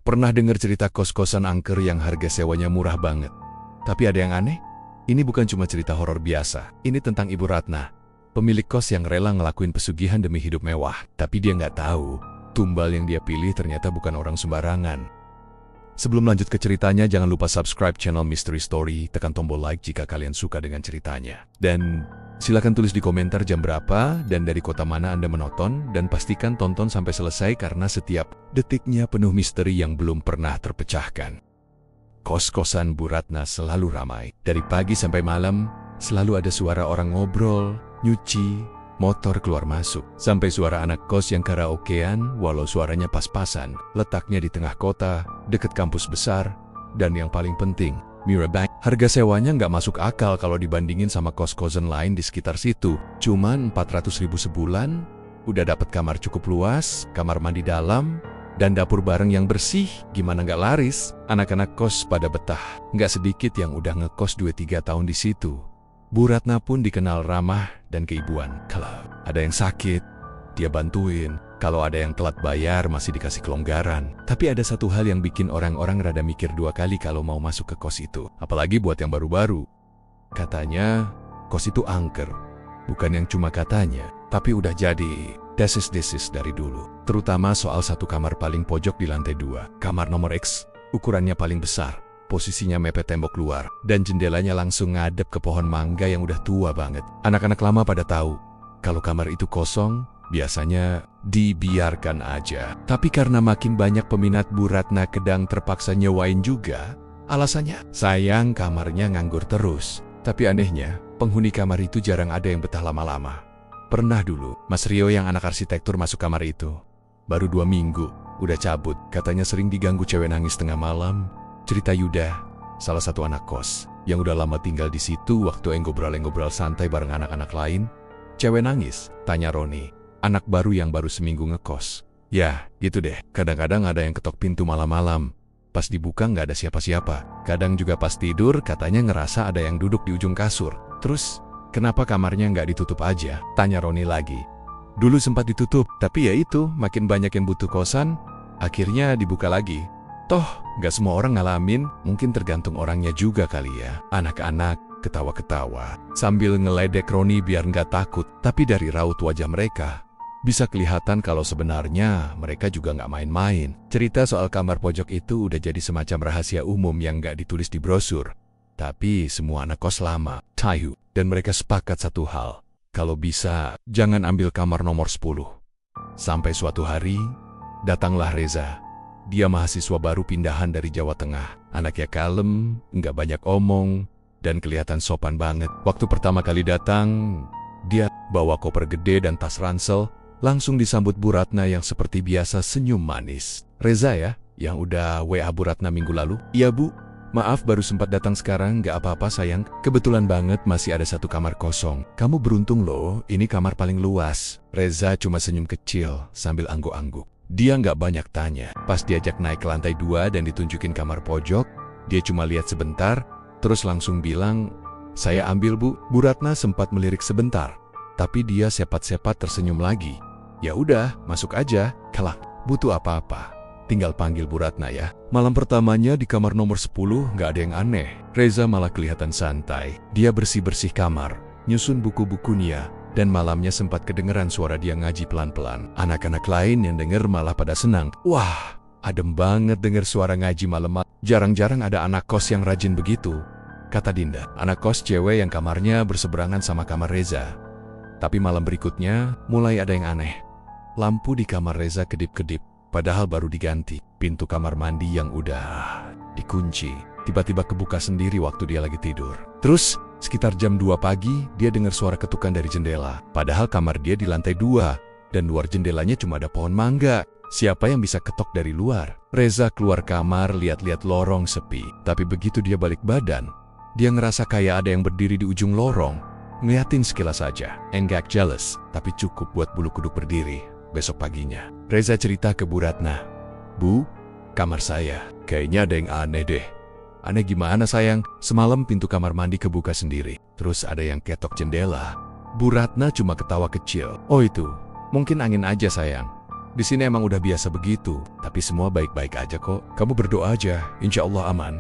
Pernah dengar cerita kos-kosan angker yang harga sewanya murah banget? Tapi ada yang aneh? Ini bukan cuma cerita horor biasa. Ini tentang Ibu Ratna, pemilik kos yang rela ngelakuin pesugihan demi hidup mewah. Tapi dia nggak tahu, tumbal yang dia pilih ternyata bukan orang sembarangan. Sebelum lanjut ke ceritanya, jangan lupa subscribe channel Mystery Story, tekan tombol like jika kalian suka dengan ceritanya. Dan silakan tulis di komentar jam berapa dan dari kota mana Anda menonton, dan pastikan tonton sampai selesai karena setiap detiknya penuh misteri yang belum pernah terpecahkan. Kos-kosan Bu Ratna selalu ramai. Dari pagi sampai malam, selalu ada suara orang ngobrol, nyuci, motor keluar masuk, sampai suara anak kos yang karaokean walau suaranya pas-pasan. Letaknya di tengah kota, dekat kampus besar, dan yang paling penting, Mirrorbank. Harga sewanya nggak masuk akal kalau dibandingin sama kos-kosan lain di sekitar situ. Cuman 400.000 sebulan, udah dapat kamar cukup luas, kamar mandi dalam, dan dapur bareng yang bersih. Gimana nggak laris? Anak-anak kos pada betah. Nggak sedikit yang udah ngekos 2-3 tahun di situ. Bu Ratna pun dikenal ramah dan keibuan. Kalau ada yang sakit, dia bantuin. Kalau ada yang telat bayar, masih dikasih kelonggaran. Tapi ada satu hal yang bikin orang-orang rada mikir 2 kali kalau mau masuk ke kos itu. Apalagi buat yang baru-baru. Katanya, kos itu angker. Bukan yang cuma katanya, tapi udah jadi desis-desis dari dulu. Terutama soal satu kamar paling pojok di lantai 2. Kamar nomor X, ukurannya paling besar. Posisinya mepet tembok luar, dan jendelanya langsung ngadep ke pohon mangga yang udah tua banget. Anak-anak lama pada tahu, kalau kamar itu kosong, biasanya dibiarkan aja. Tapi karena makin banyak peminat, Bu Ratna kadang terpaksa nyewain juga. Alasannya, sayang kamarnya nganggur terus. Tapi anehnya, penghuni kamar itu jarang ada yang betah lama-lama. Pernah dulu, Mas Rio yang anak arsitektur masuk kamar itu. Baru 2 minggu, udah cabut. Katanya sering diganggu cewek nangis tengah malam. Cerita Yuda, salah satu anak kos, yang udah lama tinggal di situ. Waktu ngobrol santai bareng anak-anak lain, cewek nangis, tanya Roni, anak baru yang baru seminggu ngekos. Ya, gitu deh, kadang-kadang ada yang ketok pintu malam-malam. Pas dibuka nggak ada siapa-siapa. Kadang juga pas tidur, katanya ngerasa ada yang duduk di ujung kasur. Terus, kenapa kamarnya nggak ditutup aja? Tanya Roni lagi. Dulu sempat ditutup, tapi ya itu, makin banyak yang butuh kosan, akhirnya dibuka lagi. Toh, nggak semua orang ngalamin, mungkin tergantung orangnya juga kali ya. Anak-anak ketawa-ketawa sambil ngeledek Roni biar nggak takut. Tapi dari raut wajah mereka, bisa kelihatan kalau sebenarnya mereka juga nggak main-main. Cerita soal kamar pojok itu udah jadi semacam rahasia umum yang nggak ditulis di brosur. Tapi semua anak kos lama tahu, dan mereka sepakat satu hal. Kalau bisa, jangan ambil kamar nomor 10. Sampai suatu hari, datanglah Reza. Dia mahasiswa baru pindahan dari Jawa Tengah. Anaknya kalem, nggak banyak omong, dan kelihatan sopan banget. Waktu pertama kali datang, dia bawa koper gede dan tas ransel. Langsung disambut Bu Ratna yang seperti biasa senyum manis. Reza ya, yang udah WA Bu Ratna minggu lalu? Iya Bu, maaf baru sempat datang sekarang. Nggak apa-apa sayang, kebetulan banget masih ada satu kamar kosong. Kamu beruntung loh, ini kamar paling luas. Reza cuma senyum kecil sambil angguk-angguk. Dia nggak banyak tanya. Pas diajak naik ke lantai 2 dan ditunjukin kamar pojok, dia cuma lihat sebentar, terus langsung bilang, "Saya ambil Bu." Bu Ratna sempat melirik sebentar, tapi dia sepat-sepat tersenyum lagi. Ya udah, masuk aja. Kalau butuh apa-apa, tinggal panggil Bu Ratna ya. Malam pertamanya di kamar nomor 10 nggak ada yang aneh. Reza malah kelihatan santai. Dia bersih-bersih kamar, nyusun buku-bukunya, dan malamnya sempat kedengeran suara dia ngaji pelan-pelan. Anak-anak lain yang denger malah pada senang. Wah, adem banget denger suara ngaji malam. Jarang-jarang ada anak kos yang rajin begitu, kata Dinda, anak kos cewek yang kamarnya berseberangan sama kamar Reza. Tapi malam berikutnya, mulai ada yang aneh. Lampu di kamar Reza kedip-kedip, padahal baru diganti. Pintu kamar mandi yang udah dikunci, tiba-tiba kebuka sendiri waktu dia lagi tidur. Terus, sekitar jam 2 pagi, dia dengar suara ketukan dari jendela. Padahal kamar dia di lantai 2, dan luar jendelanya cuma ada pohon mangga. Siapa yang bisa ketok dari luar? Reza keluar kamar, lihat-lihat lorong sepi. Tapi begitu dia balik badan, dia ngerasa kayak ada yang berdiri di ujung lorong. Ngeliatin sekilas saja. Enggak jealous, tapi cukup buat bulu kuduk berdiri. Besok paginya, Reza cerita ke Bu Ratna. Bu, kamar saya, kayaknya ada yang aneh deh. Aneh gimana sayang? Semalam pintu kamar mandi kebuka sendiri. Terus ada yang ketok jendela. Bu Ratna cuma ketawa kecil. Oh itu, mungkin angin aja sayang. Di sini emang udah biasa begitu, tapi semua baik-baik aja kok. Kamu berdoa aja, insya Allah aman.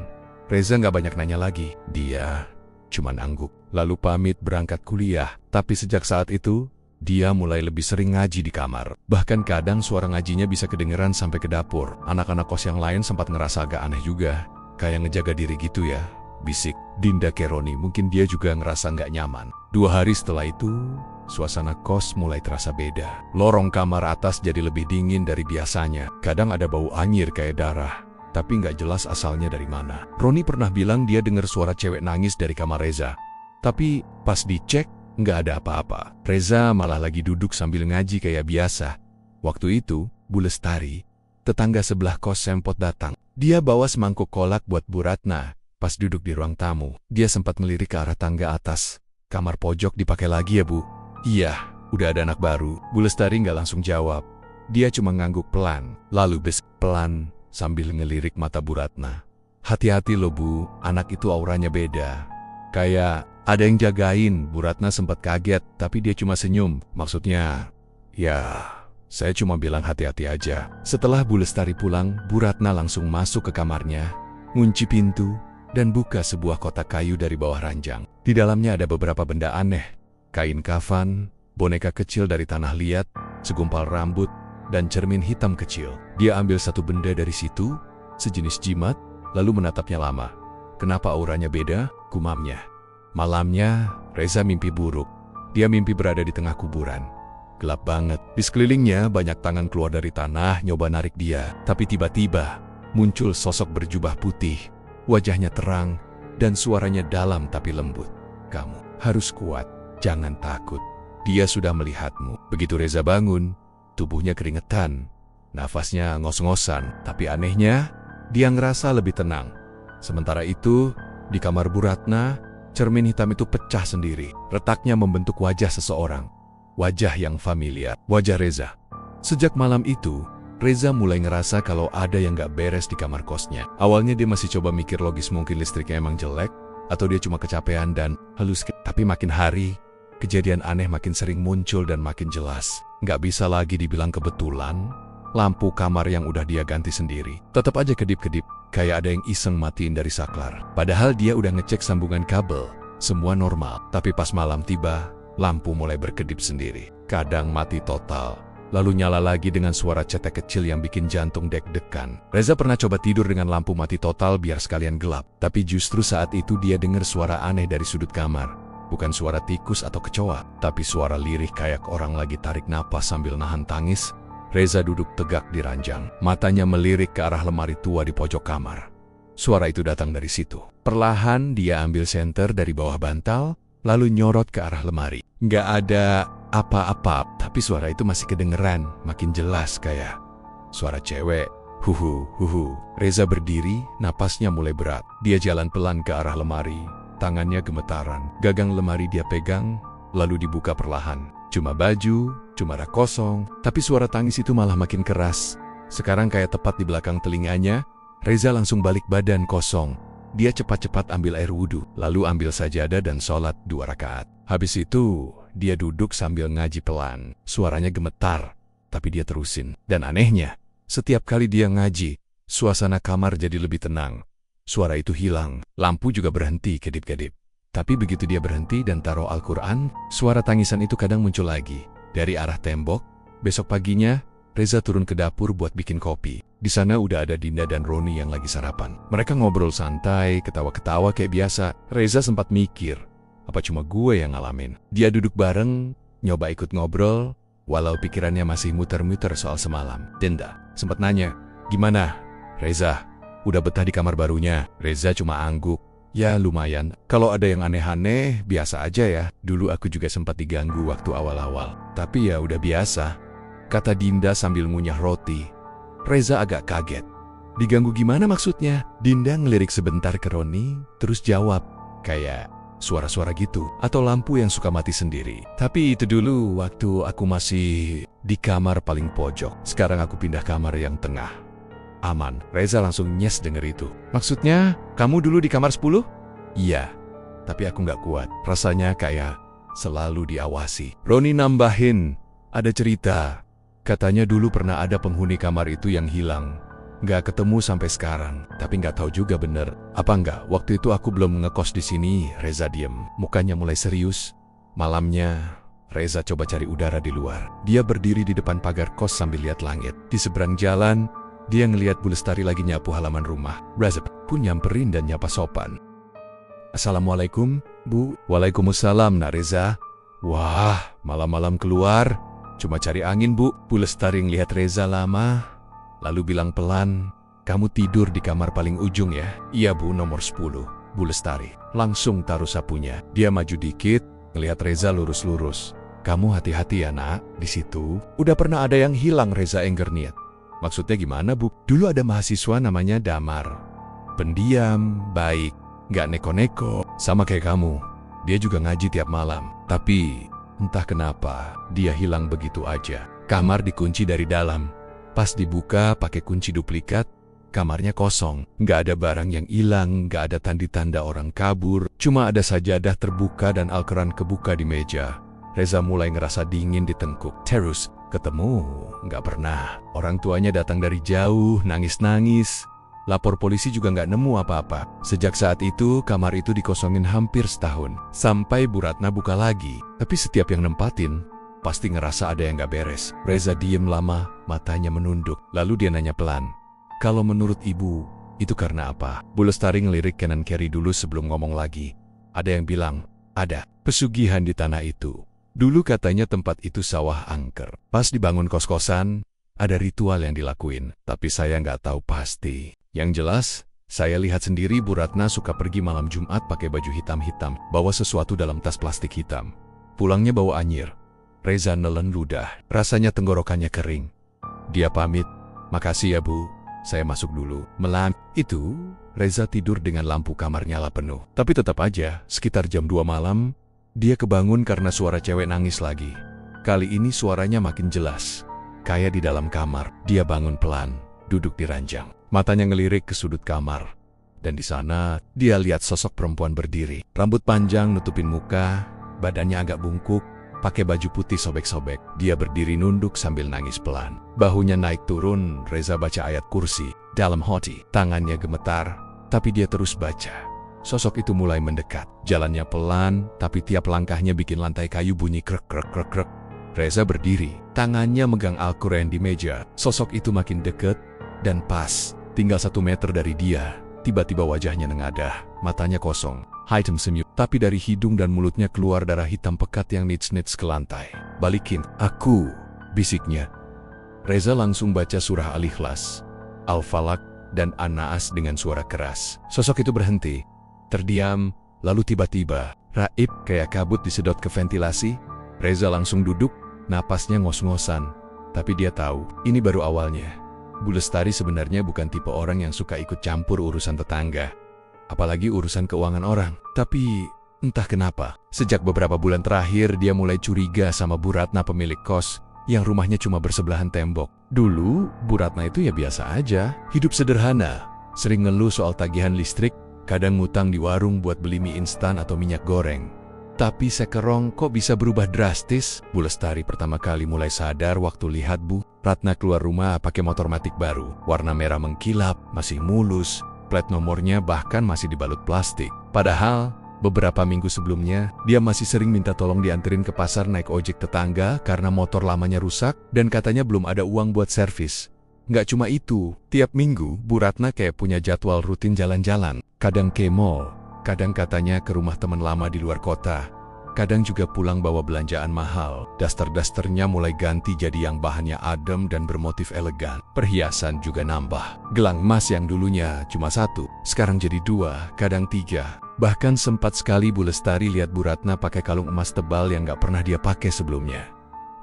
Reza nggak banyak nanya lagi. Dia cuman angguk, lalu pamit berangkat kuliah. Tapi sejak saat itu, dia mulai lebih sering ngaji di kamar. Bahkan kadang suara ngajinya bisa kedengeran sampai ke dapur. Anak-anak kos yang lain sempat ngerasa agak aneh juga. Kayak ngejaga diri gitu ya, bisik Dinda ke Roni. Mungkin dia juga ngerasa nggak nyaman. 2 hari setelah itu, suasana kos mulai terasa beda. Lorong kamar atas jadi lebih dingin dari biasanya. Kadang ada bau anyir kayak darah, tapi nggak jelas asalnya dari mana. Roni pernah bilang dia dengar suara cewek nangis dari kamar Reza. Tapi pas dicek, nggak ada apa-apa. Reza malah lagi duduk sambil ngaji kayak biasa. Waktu itu, Bu Lestari, tetangga sebelah kos, sempot datang. Dia bawa semangkuk kolak buat Bu Ratna. Pas duduk di ruang tamu, dia sempat melirik ke arah tangga atas. Kamar pojok dipakai lagi ya, Bu? Iya, udah ada anak baru. Bu Lestari nggak langsung jawab. Dia cuma ngangguk pelan, lalu pelan sambil ngelirik mata Bu Ratna. Hati-hati loh Bu, anak itu auranya beda. Kayak ada yang jagain. Bu Ratna sempat kaget, tapi dia cuma senyum. Maksudnya, ya, saya cuma bilang hati-hati aja. Setelah Bu Lestari pulang, Bu Ratna langsung masuk ke kamarnya, ngunci pintu, dan buka sebuah kotak kayu dari bawah ranjang. Di dalamnya ada beberapa benda aneh. Kain kafan, boneka kecil dari tanah liat, segumpal rambut, dan cermin hitam kecil. Dia ambil satu benda dari situ, sejenis jimat, lalu menatapnya lama. Kenapa auranya beda? Gumamnya. Malamnya, Reza mimpi buruk. Dia mimpi berada di tengah kuburan. Gelap banget. Di sekelilingnya banyak tangan keluar dari tanah nyoba narik dia. Tapi tiba-tiba muncul sosok berjubah putih. Wajahnya terang dan suaranya dalam tapi lembut. Kamu harus kuat, jangan takut. Dia sudah melihatmu. Begitu Reza bangun, tubuhnya keringetan. Nafasnya ngos-ngosan. Tapi anehnya, dia ngerasa lebih tenang. Sementara itu, di kamar Bu Ratna, cermin hitam itu pecah sendiri. Retaknya membentuk wajah seseorang. Wajah yang familiar. Wajah Reza. Sejak malam itu, Reza mulai ngerasa kalau ada yang gak beres di kamar kosnya. Awalnya dia masih coba mikir logis, mungkin listriknya emang jelek, atau dia cuma kecapean dan halus. Tapi makin hari, kejadian aneh makin sering muncul dan makin jelas. Gak bisa lagi dibilang kebetulan. Lampu kamar yang udah dia ganti sendiri tetap aja kedip-kedip, kayak ada yang iseng matiin dari saklar. Padahal dia udah ngecek sambungan kabel, semua normal. Tapi pas malam tiba, lampu mulai berkedip sendiri. Kadang mati total, lalu nyala lagi dengan suara cetek kecil yang bikin jantung deg-degan. Reza pernah coba tidur dengan lampu mati total biar sekalian gelap. Tapi justru saat itu dia dengar suara aneh dari sudut kamar. Bukan suara tikus atau kecoa, tapi suara lirih kayak orang lagi tarik napas sambil nahan tangis. Reza duduk tegak di ranjang, matanya melirik ke arah lemari tua di pojok kamar. Suara itu datang dari situ. Perlahan dia ambil senter dari bawah bantal, lalu nyorot ke arah lemari. Nggak ada apa-apa, tapi suara itu masih kedengeran, makin jelas kayak suara cewek. Huhu. Reza berdiri, napasnya mulai berat. Dia jalan pelan ke arah lemari, tangannya gemetaran. Gagang lemari dia pegang, lalu dibuka perlahan. Cuma baju, cuma rak kosong, tapi suara tangis itu malah makin keras. Sekarang kayak tepat di belakang telinganya. Reza langsung balik badan kosong. Dia cepat-cepat ambil air wudhu, lalu ambil sajadah dan sholat 2 rakaat. Habis itu, dia duduk sambil ngaji pelan. Suaranya gemetar, tapi dia terusin. Dan anehnya, setiap kali dia ngaji, suasana kamar jadi lebih tenang. Suara itu hilang, lampu juga berhenti kedip-kedip. Tapi begitu dia berhenti dan taruh Al-Quran, suara tangisan itu kadang muncul lagi. Dari arah tembok. Besok paginya, Reza turun ke dapur buat bikin kopi. Di sana udah ada Dinda dan Roni yang lagi sarapan. Mereka ngobrol santai, ketawa-ketawa kayak biasa. Reza sempat mikir, apa cuma gue yang ngalamin? Dia duduk bareng, nyoba ikut ngobrol, walau pikirannya masih muter-muter soal semalam. Dinda sempat nanya, gimana, Reza? Udah betah di kamar barunya? Reza cuma angguk. Ya lumayan, kalau ada yang aneh-aneh, biasa aja ya. Dulu aku juga sempat diganggu waktu awal-awal. Tapi ya udah biasa, kata Dinda sambil ngunyah roti. Reza agak kaget. Diganggu gimana maksudnya? Dinda ngelirik sebentar ke Roni, terus jawab, kayak suara-suara gitu, atau lampu yang suka mati sendiri. Tapi itu dulu waktu aku masih di kamar paling pojok. Sekarang aku pindah kamar yang tengah. Aman. Reza langsung nyes denger itu. Maksudnya, kamu dulu di kamar 10? Iya, tapi aku nggak kuat. Rasanya kayak selalu diawasi. Roni nambahin, ada cerita. Katanya dulu pernah ada penghuni kamar itu yang hilang. Nggak ketemu sampai sekarang, tapi nggak tahu juga bener. Apa nggak, waktu itu aku belum ngekos di sini. Reza diem, mukanya mulai serius. Malamnya, Reza coba cari udara di luar. Dia berdiri di depan pagar kos sambil lihat langit. Di seberang jalan, dia ngelihat Bu Lestari lagi nyapu halaman rumah. Reza pun nyamperin dan nyapa sopan. Assalamualaikum, Bu. Waalaikumsalam, Nak Reza. Wah, malam-malam keluar. Cuma cari angin, Bu. Bu Lestari ngelihat Reza lama, lalu bilang pelan, kamu tidur di kamar paling ujung ya? Iya, Bu, nomor 10. Bu Lestari langsung taruh sapunya. Dia maju dikit, ngelihat Reza lurus-lurus. Kamu hati-hati ya, Nak. Di situ udah pernah ada yang hilang. Reza engger niat. Maksudnya gimana, Bu? Dulu ada mahasiswa namanya Damar. Pendiam, baik, nggak neko-neko, sama kayak kamu. Dia juga ngaji tiap malam. Tapi entah kenapa dia hilang begitu aja. Kamar dikunci dari dalam. Pas dibuka pakai kunci duplikat, kamarnya kosong. Nggak ada barang yang hilang, nggak ada tanda-tanda orang kabur. Cuma ada sajadah terbuka dan Al-Quran kebuka di meja. Reza mulai ngerasa dingin di tengkuk. Terus, ketemu? Nggak pernah. Orang tuanya datang dari jauh, nangis-nangis. Lapor polisi juga nggak nemu apa-apa. Sejak saat itu, kamar itu dikosongin hampir setahun. Sampai Bu Ratna buka lagi. Tapi setiap yang nempatin, pasti ngerasa ada yang nggak beres. Reza diem lama, matanya menunduk. Lalu dia nanya pelan, kalau menurut Ibu, itu karena apa? Bu Lestari ngelirik kanan kiri dulu sebelum ngomong lagi. Ada yang bilang, ada pesugihan di tanah itu. Dulu katanya tempat itu sawah angker. Pas dibangun kos-kosan, ada ritual yang dilakuin. Tapi saya nggak tahu pasti. Yang jelas, saya lihat sendiri Bu Ratna suka pergi malam Jumat pakai baju hitam-hitam, bawa sesuatu dalam tas plastik hitam. Pulangnya bawa anyir. Reza nelen ludah, rasanya tenggorokannya kering. Dia pamit, makasih ya Bu, saya masuk dulu. Malam itu, Reza tidur dengan lampu kamar nyala penuh. Tapi tetap aja, sekitar jam 2 malam, dia kebangun karena suara cewek nangis lagi. Kali ini suaranya makin jelas, kayak di dalam kamar. Dia bangun pelan, duduk di ranjang. Matanya ngelirik ke sudut kamar. Dan di sana, dia lihat sosok perempuan berdiri. Rambut panjang nutupin muka, badannya agak bungkuk, pakai baju putih sobek-sobek. Dia berdiri nunduk sambil nangis pelan. Bahunya naik turun. Reza baca ayat kursi. Dalam hati, tangannya gemetar, tapi dia terus baca. Sosok itu mulai mendekat. Jalannya pelan, tapi tiap langkahnya bikin lantai kayu bunyi krek-krek-krek-krek. Reza berdiri, tangannya megang Al-Quran di meja. Sosok itu makin dekat, dan pas, tinggal 1 meter dari dia, tiba-tiba wajahnya nengadah, matanya kosong, hitam senyum. Tapi dari hidung dan mulutnya keluar darah hitam pekat yang nits-nits ke lantai. Balikin, aku, bisiknya. Reza langsung baca surah Al-Ikhlas, Al-Falaq, dan An-Naas dengan suara keras. Sosok itu berhenti, terdiam, lalu tiba-tiba, raib kayak kabut disedot ke ventilasi. Reza langsung duduk, napasnya ngos-ngosan. Tapi dia tahu, ini baru awalnya. Bu Lestari sebenarnya bukan tipe orang yang suka ikut campur urusan tetangga. Apalagi urusan keuangan orang. Tapi, entah kenapa, sejak beberapa bulan terakhir dia mulai curiga sama Bu Ratna pemilik kos, yang rumahnya cuma bersebelahan tembok. Dulu, Bu Ratna itu ya biasa aja, hidup sederhana, sering ngeluh soal tagihan listrik, kadang ngutang di warung buat beli mie instan atau minyak goreng. Tapi sekarang kok bisa berubah drastis? Bu Lestari pertama kali mulai sadar waktu lihat Bu Ratna keluar rumah pakai motor matic baru. Warna merah mengkilap, masih mulus, plat nomornya bahkan masih dibalut plastik. Padahal, beberapa minggu sebelumnya, dia masih sering minta tolong dianterin ke pasar naik ojek tetangga karena motor lamanya rusak dan katanya belum ada uang buat servis. Nggak cuma itu, tiap minggu Bu Ratna kayak punya jadwal rutin jalan-jalan. Kadang ke mall, kadang katanya ke rumah teman lama di luar kota, kadang juga pulang bawa belanjaan mahal. Daster-dasternya mulai ganti jadi yang bahannya adem dan bermotif elegan. Perhiasan juga nambah. Gelang emas yang dulunya cuma 1, sekarang jadi 2, kadang 3. Bahkan sempat sekali Bu Lestari lihat Bu Ratna pakai kalung emas tebal yang nggak pernah dia pakai sebelumnya.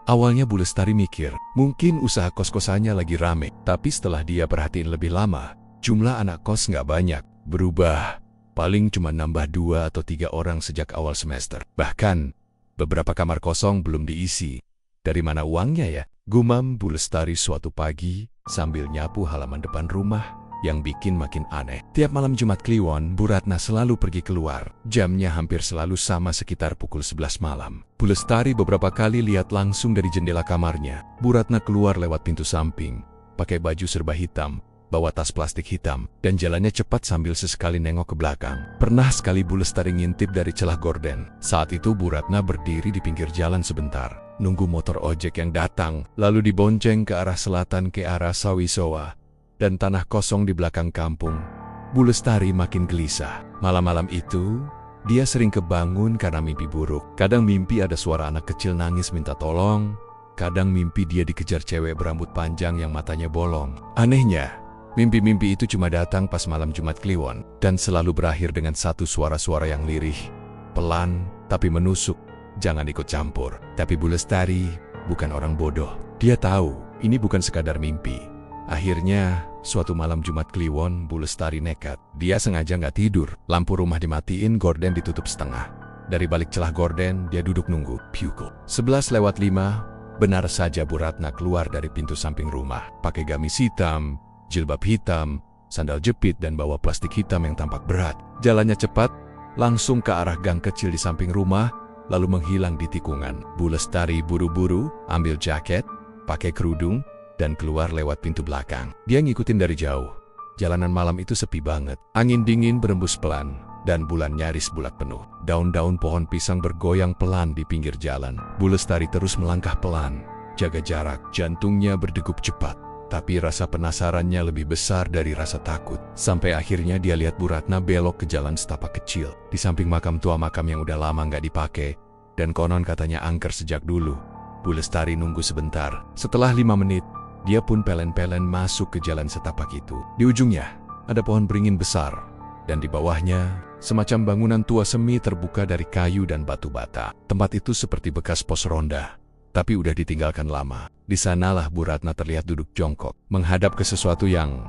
Awalnya Bu Lestari mikir, mungkin usaha kos-kosannya lagi rame. Tapi setelah dia perhatiin lebih lama, jumlah anak kos nggak banyak berubah. Paling cuma nambah 2 atau 3 orang sejak awal semester. Bahkan, beberapa kamar kosong belum diisi. Dari mana uangnya ya? Gumam Bu Lestari suatu pagi sambil nyapu halaman depan rumah. yang bikin makin aneh. Tiap malam Jumat Kliwon, Bu Ratna selalu pergi keluar. Jamnya hampir selalu sama, sekitar pukul 11 malam. Bu Lestari beberapa kali lihat langsung dari jendela kamarnya. Bu Ratna keluar lewat pintu samping, pakai baju serba hitam, bawa tas plastik hitam, dan jalannya cepat sambil sesekali nengok ke belakang. Pernah sekali Bu Lestari ngintip dari celah gorden. Saat itu Bu Ratna berdiri di pinggir jalan sebentar, nunggu motor ojek yang datang, lalu dibonceng ke arah selatan ke arah Sawisowa dan tanah kosong di belakang kampung. Bu Lestari makin gelisah. Malam-malam itu, dia sering kebangun karena mimpi buruk. Kadang mimpi ada suara anak kecil nangis minta tolong, kadang mimpi dia dikejar cewek berambut panjang yang matanya bolong. Anehnya, mimpi-mimpi itu cuma datang pas malam Jumat Kliwon, dan selalu berakhir dengan satu suara-suara yang lirih, pelan, tapi menusuk. Jangan ikut campur. Tapi Bu Lestari bukan orang bodoh. Dia tahu ini bukan sekadar mimpi. Akhirnya, suatu malam Jumat Kliwon, Bu Lestari nekat. Dia sengaja nggak tidur. Lampu rumah dimatiin, gorden ditutup setengah. Dari balik celah gorden, dia duduk nunggu. Pukul 11:05, benar saja Bu Ratna keluar dari pintu samping rumah. Pakai gamis hitam, jilbab hitam, sandal jepit, dan bawa plastik hitam yang tampak berat. Jalannya cepat, langsung ke arah gang kecil di samping rumah, lalu menghilang di tikungan. Bu Lestari buru-buru ambil jaket, pakai kerudung, dan keluar lewat pintu belakang. Dia ngikutin dari jauh. Jalanan malam itu sepi banget. Angin dingin berembus pelan, dan bulan nyaris bulat penuh. Daun-daun pohon pisang bergoyang pelan di pinggir jalan. Bu Lestari terus melangkah pelan, jaga jarak. Jantungnya berdegup cepat, tapi rasa penasarannya lebih besar dari rasa takut. Sampai akhirnya dia lihat Bu Ratna belok ke jalan setapak kecil, di samping makam tua, makam yang udah lama nggak dipakai, dan konon katanya angker sejak dulu. Bu Lestari nunggu sebentar. Setelah 5 menit, dia pun pelen-pelen masuk ke jalan setapak itu. Di ujungnya, ada pohon beringin besar, dan di bawahnya, semacam bangunan tua semi terbuka dari kayu dan batu bata. Tempat itu seperti bekas pos ronda, tapi udah ditinggalkan lama. Di sanalah Bu Ratna terlihat duduk jongkok, menghadap ke sesuatu yang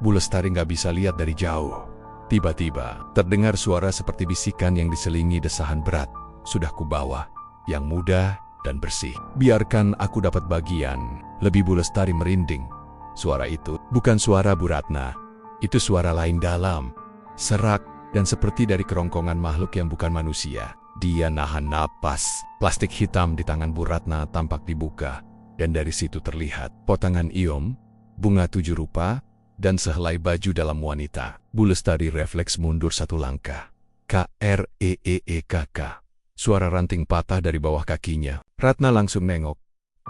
Bu Lestari nggak bisa lihat dari jauh. Tiba-tiba, terdengar suara seperti bisikan yang diselingi desahan berat. Sudah kubawa, yang mudah dan bersih. Biarkan aku dapat bagian. Lebih Bu Lestari merinding. Suara itu bukan suara Bu Ratna. Itu suara lain dalam, serak, dan seperti dari kerongkongan makhluk yang bukan manusia. Dia nahan napas. Plastik hitam di tangan Bu Ratna tampak dibuka, dan dari situ terlihat potongan iom, bunga 7 rupa, dan sehelai baju dalam wanita. Bu Lestari refleks mundur 1 langkah. K-R-E-E-E-K-K. Suara ranting patah dari bawah kakinya. Ratna langsung nengok.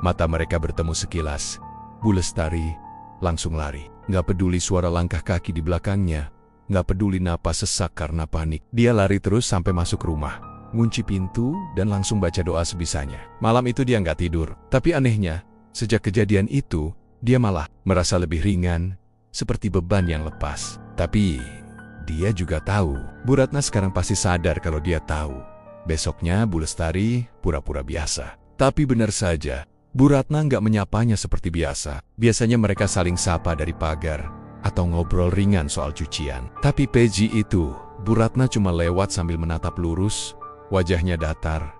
Mata mereka bertemu sekilas. Bu Lestari langsung lari. Nggak peduli suara langkah kaki di belakangnya. Nggak peduli napas sesak karena panik. Dia lari terus sampai masuk rumah. Ngunci pintu dan langsung baca doa sebisanya. Malam itu dia nggak tidur. Tapi anehnya, sejak kejadian itu, dia malah merasa lebih ringan, seperti beban yang lepas. Tapi, dia juga tahu. Bu Ratna sekarang pasti sadar kalau dia tahu. Besoknya Bu Lestari pura-pura biasa. Tapi benar saja, Bu Ratna nggak menyapanya seperti biasa. Biasanya mereka saling sapa dari pagar, atau ngobrol ringan soal cucian. Tapi pagi itu, Bu Ratna cuma lewat sambil menatap lurus, wajahnya datar.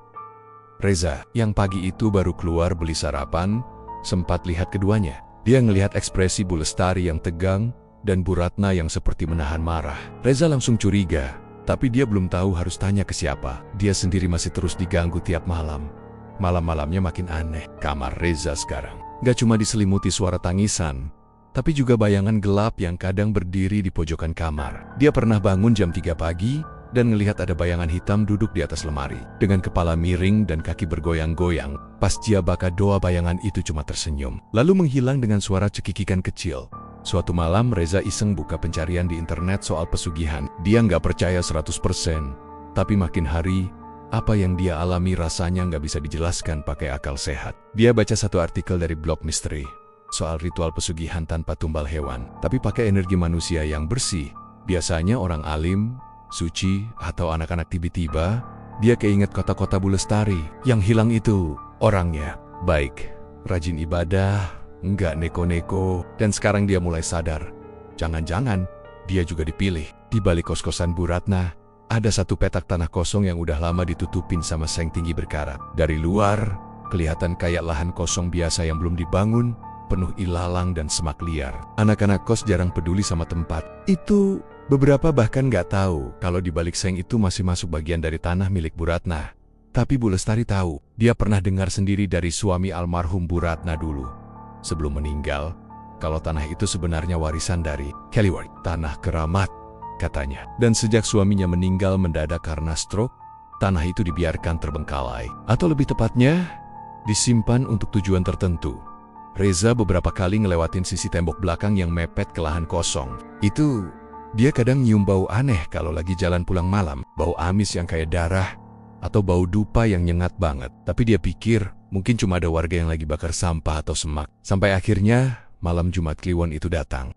Reza, yang pagi itu baru keluar beli sarapan, sempat lihat keduanya. Dia ngelihat ekspresi Bu Lestari yang tegang, dan Bu Ratna yang seperti menahan marah. Reza langsung curiga, tapi dia belum tahu harus tanya ke siapa. Dia sendiri masih terus diganggu tiap malam. Malam-malamnya makin aneh. Kamar Reza sekarang gak cuma diselimuti suara tangisan, tapi juga bayangan gelap yang kadang berdiri di pojokan kamar. Dia pernah bangun jam 3 pagi dan ngelihat ada bayangan hitam duduk di atas lemari, dengan kepala miring dan kaki bergoyang-goyang. Pas dia baca doa, bayangan itu cuma tersenyum, lalu menghilang dengan suara cekikikan kecil. Suatu malam Reza iseng buka pencarian di internet soal pesugihan. Dia nggak percaya 100%, tapi makin hari, apa yang dia alami rasanya nggak bisa dijelaskan pakai akal sehat. Dia baca satu artikel dari blog misteri soal ritual pesugihan tanpa tumbal hewan, tapi pakai energi manusia yang bersih. Biasanya orang alim, suci, atau anak-anak. Tiba-tiba, dia keinget kota-kota Bu Lestari. Yang hilang itu orangnya baik, rajin ibadah, nggak neko-neko. Dan sekarang dia mulai sadar, jangan-jangan dia juga dipilih. Di balik kos-kosan Bu Ratna, ada satu petak tanah kosong yang udah lama ditutupin sama seng tinggi berkarat. Dari luar, kelihatan kayak lahan kosong biasa yang belum dibangun, penuh ilalang dan semak liar. Anak-anak kos jarang peduli sama tempat itu. Beberapa bahkan nggak tahu kalau di balik seng itu masih masuk bagian dari tanah milik Bu Ratna. Tapi Bu Lestari tahu. Dia pernah dengar sendiri dari suami almarhum Bu Ratna dulu, sebelum meninggal, kalau tanah itu sebenarnya warisan dari Kellyworth, tanah keramat, katanya. Dan sejak suaminya meninggal mendadak karena stroke, tanah itu dibiarkan terbengkalai. Atau lebih tepatnya, disimpan untuk tujuan tertentu. Reza beberapa kali ngelewatin sisi tembok belakang yang mepet ke lahan kosong. Dia kadang nyium bau aneh kalau lagi jalan pulang malam, bau amis yang kayak darah, atau bau dupa yang nyengat banget. Tapi dia pikir mungkin cuma ada warga yang lagi bakar sampah atau semak. Sampai akhirnya malam Jumat Kliwon itu datang.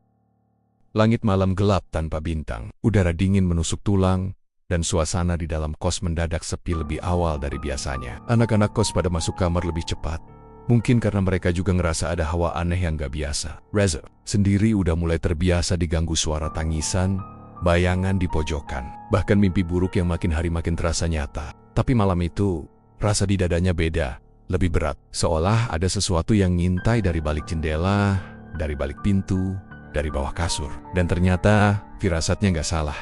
Langit malam gelap tanpa bintang, udara dingin menusuk tulang, dan suasana di dalam kos mendadak sepi lebih awal dari biasanya. Anak-anak kos pada masuk kamar lebih cepat. Mungkin karena mereka juga ngerasa ada hawa aneh yang gak biasa. Reza sendiri udah mulai terbiasa diganggu suara tangisan, bayangan di pojokan, bahkan mimpi buruk yang makin hari makin terasa nyata. Tapi malam itu, rasa di dadanya beda, lebih berat. Seolah ada sesuatu yang ngintai dari balik jendela, dari balik pintu, dari bawah kasur. Dan ternyata, firasatnya gak salah.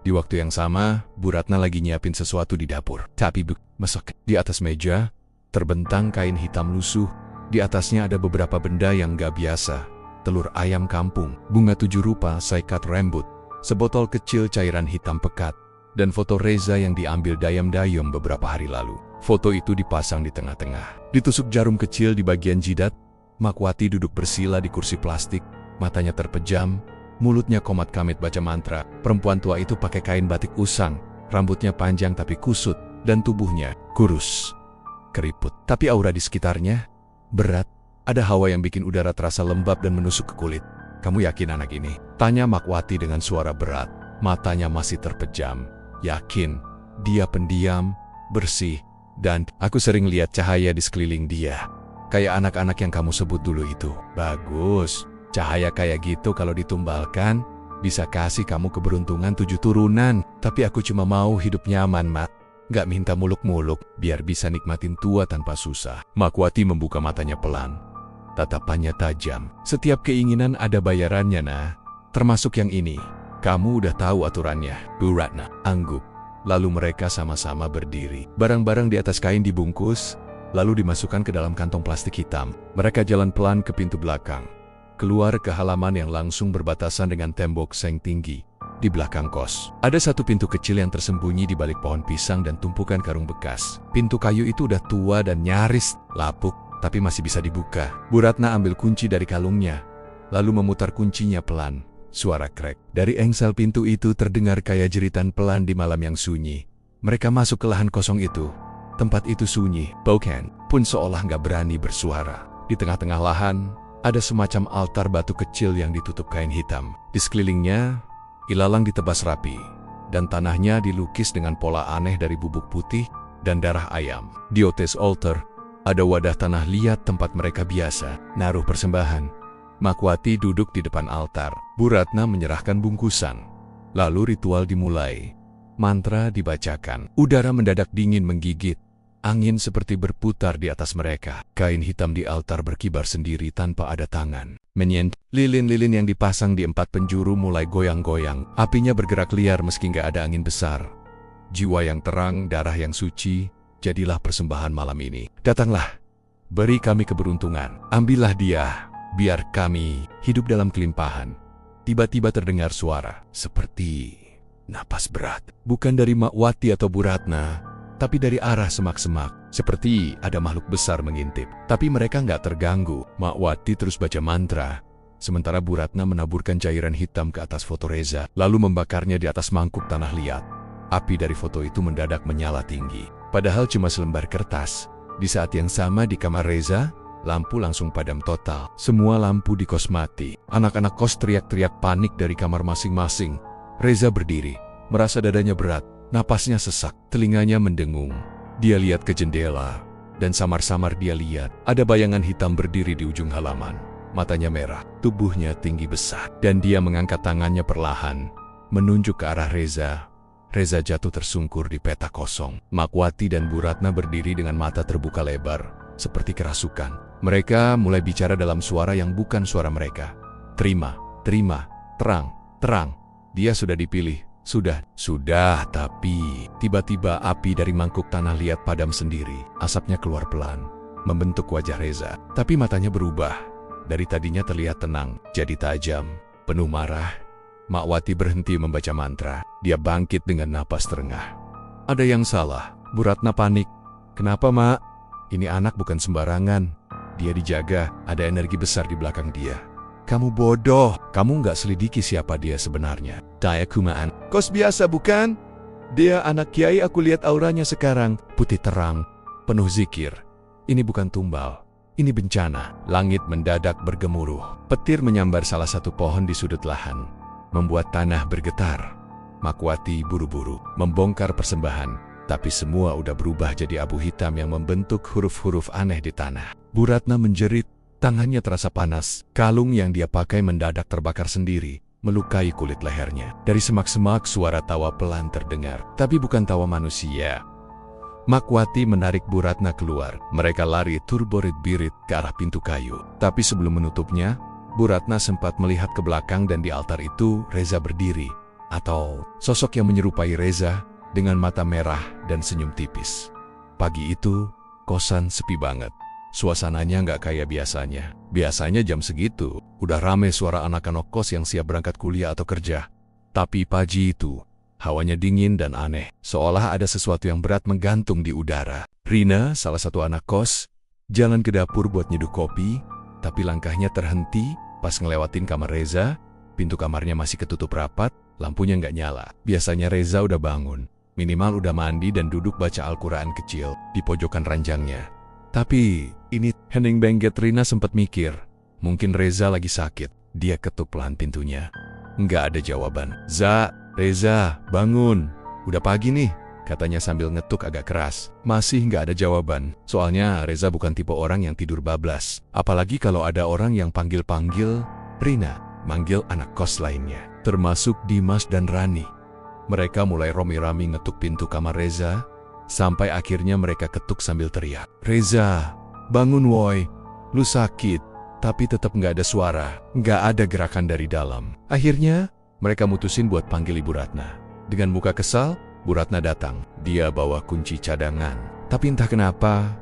Di waktu yang sama, Bu Ratna lagi nyiapin sesuatu di dapur. Tapi masak di atas meja, terbentang kain hitam lusuh. Di atasnya ada beberapa benda yang gak biasa. Telur ayam kampung, bunga 7 rupa saikat rambut, sebotol kecil cairan hitam pekat, dan foto Reza yang diambil dayam-dayam beberapa hari lalu. Foto itu dipasang di tengah-tengah. Ditusuk jarum kecil di bagian jidat, Makwati duduk bersila di kursi plastik, matanya terpejam, mulutnya komat kamit baca mantra. Perempuan tua itu pakai kain batik usang, rambutnya panjang tapi kusut, dan tubuhnya kurus, keriput. Tapi aura di sekitarnya berat. Ada hawa yang bikin udara terasa lembab dan menusuk ke kulit. "Kamu yakin anak ini?" tanya Makwati dengan suara berat. Matanya masih terpejam. "Yakin. Dia pendiam, bersih, dan aku sering lihat cahaya di sekeliling dia. Kayak anak-anak yang kamu sebut dulu itu." "Bagus. Cahaya kayak gitu kalau ditumbalkan, bisa kasih kamu keberuntungan 7 turunan. Tapi aku cuma mau hidup nyaman, Mak. Gak minta muluk-muluk, biar bisa nikmatin tua tanpa susah." Makwati membuka matanya pelan. Tatapannya tajam. "Setiap keinginan ada bayarannya, nah. Termasuk yang ini. Kamu udah tahu aturannya." Bu Ratna angguk. Lalu mereka sama-sama berdiri. Barang-barang di atas kain dibungkus, lalu dimasukkan ke dalam kantong plastik hitam. Mereka jalan pelan ke pintu belakang, keluar ke halaman yang langsung berbatasan dengan tembok seng tinggi. Di belakang kos, ada satu pintu kecil yang tersembunyi di balik pohon pisang dan tumpukan karung bekas. Pintu kayu itu udah tua dan nyaris lapuk, tapi masih bisa dibuka. Bu Ratna ambil kunci dari kalungnya, lalu memutar kuncinya pelan. Suara krek dari engsel pintu itu terdengar kayak jeritan pelan di malam yang sunyi. Mereka masuk ke lahan kosong itu. Tempat itu sunyi, Boken pun seolah nggak berani bersuara. Di tengah-tengah lahan, ada semacam altar batu kecil yang ditutup kain hitam. Di sekelilingnya, ilalang ditebas rapi, dan tanahnya dilukis dengan pola aneh dari bubuk putih dan darah ayam. Di Otes altar, ada wadah tanah liat tempat mereka biasa naruh persembahan. Makwati duduk di depan altar. Bu Ratna menyerahkan bungkusan. Lalu ritual dimulai. Mantra dibacakan. Udara mendadak dingin menggigit. Angin seperti berputar di atas mereka. Kain hitam di altar berkibar sendiri tanpa ada tangan. Lilin-lilin yang dipasang di 4 penjuru mulai goyang-goyang. Apinya bergerak liar meski nggak ada angin besar. Jiwa yang terang, darah yang suci, jadilah persembahan malam ini. "Datanglah, beri kami keberuntungan. Ambillah dia, biar kami hidup dalam kelimpahan." Tiba-tiba terdengar suara, seperti napas berat. Bukan dari Makwati atau Bu Ratna, tapi dari arah semak-semak. Seperti ada makhluk besar mengintip. Tapi mereka nggak terganggu. Makwati terus baca mantra, sementara Bu Ratna menaburkan cairan hitam ke atas foto Reza, lalu membakarnya di atas mangkuk tanah liat. Api dari foto itu mendadak menyala tinggi. Padahal cuma selembar kertas. Di saat yang sama di kamar Reza, lampu langsung padam total. Semua lampu di kos mati. Anak-anak kos teriak-teriak panik dari kamar masing-masing. Reza berdiri, merasa dadanya berat, napasnya sesak, telinganya mendengung. Dia lihat ke jendela, dan samar-samar dia lihat ada bayangan hitam berdiri di ujung halaman. Matanya merah, tubuhnya tinggi besar, dan dia mengangkat tangannya perlahan, menunjuk ke arah Reza. Reza jatuh tersungkur di petak kosong. Makwati dan Bu Ratna berdiri dengan mata terbuka lebar, seperti kerasukan. Mereka mulai bicara dalam suara yang bukan suara mereka. Terima, terang, terang. Dia sudah dipilih. Sudah, tapi tiba-tiba api dari mangkuk tanah liat padam sendiri. Asapnya keluar pelan, membentuk wajah Reza. Tapi matanya berubah. Dari tadinya terlihat tenang, jadi tajam, penuh marah. Mak Wati berhenti membaca mantra. Dia bangkit dengan napas terengah. Ada yang salah. Bu Ratna panik. Kenapa, Mak? Ini anak bukan sembarangan. Dia dijaga, ada energi besar di belakang dia. Kamu bodoh. Kamu nggak selidiki siapa dia sebenarnya. Daya kumaan. Kos biasa bukan? Dia anak kiai, aku lihat auranya sekarang. Putih terang, penuh zikir. Ini bukan tumbal. Ini bencana. Langit mendadak bergemuruh. Petir menyambar salah satu pohon di sudut lahan, membuat tanah bergetar. Mak Wati buru-buru membongkar persembahan, tapi semua udah berubah jadi abu hitam yang membentuk huruf-huruf aneh di tanah. Bu Ratna menjerit, tangannya terasa panas. Kalung yang dia pakai mendadak terbakar sendiri, melukai kulit lehernya. Dari semak-semak suara tawa pelan terdengar, tapi bukan tawa manusia. Mak Wati menarik Bu Ratna keluar. Mereka lari turborit-birit ke arah pintu kayu. Tapi sebelum menutupnya, Bu Ratna sempat melihat ke belakang dan di altar itu Reza berdiri. Atau sosok yang menyerupai Reza dengan mata merah dan senyum tipis. Pagi itu, kosan sepi banget. Suasananya nggak kayak biasanya. Biasanya jam segitu, udah rame suara anak-anak kos yang siap berangkat kuliah atau kerja. Tapi pagi itu, hawanya dingin dan aneh. Seolah ada sesuatu yang berat menggantung di udara. Rina, salah satu anak kos, jalan ke dapur buat nyeduh kopi, tapi langkahnya terhenti pas ngelewatin kamar Reza. Pintu kamarnya masih ketutup rapat, lampunya nggak nyala. Biasanya Reza udah bangun, minimal udah mandi dan duduk baca Al-Quran kecil di pojokan ranjangnya. Tapi ini hening bengget. Rina sempat mikir, mungkin Reza lagi sakit. Dia ketuk pelan pintunya. Nggak ada jawaban. Reza, bangun. Udah pagi nih, katanya sambil ngetuk agak keras. Masih nggak ada jawaban. Soalnya Reza bukan tipe orang yang tidur bablas. Apalagi kalau ada orang yang panggil-panggil Rina, manggil anak kos lainnya, termasuk Dimas dan Rani. Mereka mulai rame-rame ngetuk pintu kamar Reza, sampai akhirnya mereka ketuk sambil teriak. Reza, bangun woi, lu sakit. Tapi tetap nggak ada suara, nggak ada gerakan dari dalam. Akhirnya, mereka mutusin buat panggil Ibu Ratna. Dengan muka kesal, Bu Ratna datang. Dia bawa kunci cadangan. Tapi entah kenapa,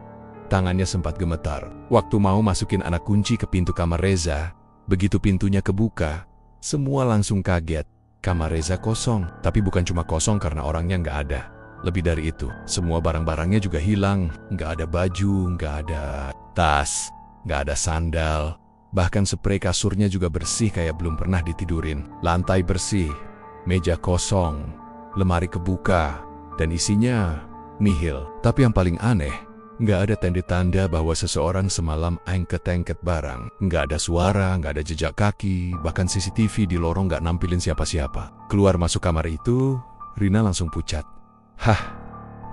tangannya sempat gemetar. Waktu mau masukin anak kunci ke pintu kamar Reza, begitu pintunya kebuka, semua langsung kaget. Kamar Reza kosong. Tapi bukan cuma kosong karena orangnya nggak ada. Lebih dari itu, semua barang-barangnya juga hilang. Nggak ada baju, nggak ada tas, nggak ada sandal. Bahkan sprei kasurnya juga bersih kayak belum pernah ditidurin. Lantai bersih, meja kosong, lemari kebuka, dan isinya nihil. Tapi yang paling aneh, nggak ada tanda-tanda bahwa seseorang semalam angket-angket barang. Nggak ada suara, nggak ada jejak kaki, bahkan CCTV di lorong nggak nampilin siapa-siapa. Keluar masuk kamar itu, Rina langsung pucat. Hah,